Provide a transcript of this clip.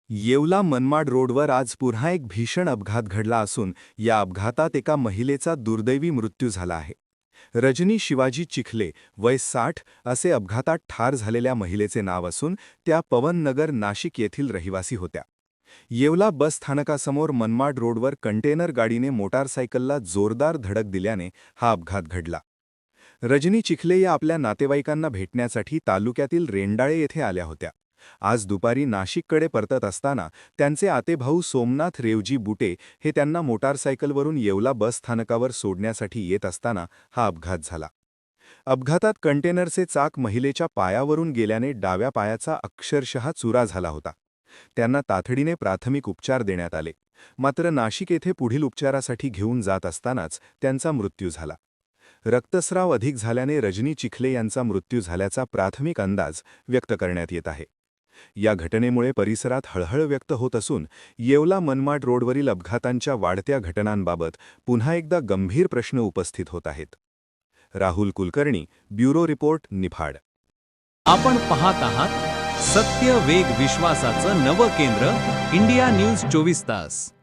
येवला मनमाड रोडवर आज पुन्हा एक भीषण अपघात घडला असून या अपघातात एका महिलेचा दुर्दैवी मृत्यू झाला आहे. रजनी शिवाजी चिखले, वय 60 असे अपघातात ठार झालेल्या महिलेचे नाव असून त्या पवननगर नाशिक येथील रहिवासी होत्या. येवला बस स्थानकासमोर मनमाड रोडवर कंटेनर गाडीने मोटारसायकलला जोरदार धडक दिल्याने हा अपघात घडला. रजनी चिखले या आपल्या नातेवाईकांना भेटण्यासाठी तालुक्यातील रेंडाळे येथे आल्या होत्या. आज दुपारी नाशिककडे परतत असताना त्यांचे आतेभाऊ सोमनाथ रेवजी बुटे हे त्यांना मोटारसायकलवरून येवला बस स्थानकावर सोडण्यासाठी येत असताना हा अपघात झाला. अपघातात कंटेनरचे चाक महिलेच्या पायावरून गेल्याने डाव्या पायाचा अक्षरशः चुरा झाला होता. त्यांना तातडीने प्राथमिक उपचार देण्यात आले. मात्र नाशिक येथे पुढील उपचारासाठी घेऊन जात असतानाच त्यांचा मृत्यू झाला. रक्तस्राव अधिक झाल्याने रजनी चिखले यांचा मृत्यू झाल्याचा प्राथमिक अंदाज व्यक्त करण्यात येत आहे. या घटनेमुळे परिसरात हळहळ व्यक्त होत असून येवला मनमाड रोडवरील अपघातांच्या वाढत्या घटनांबाबत पुन्हा एकदा गंभीर प्रश्न उपस्थित होत आहेत. Rahul Kulkarni, bureau report, Niphad. आपण पाहत आहात सत्य वेग विश्वासाचं नवं केंद्र, इंडिया न्यूज 24 तास.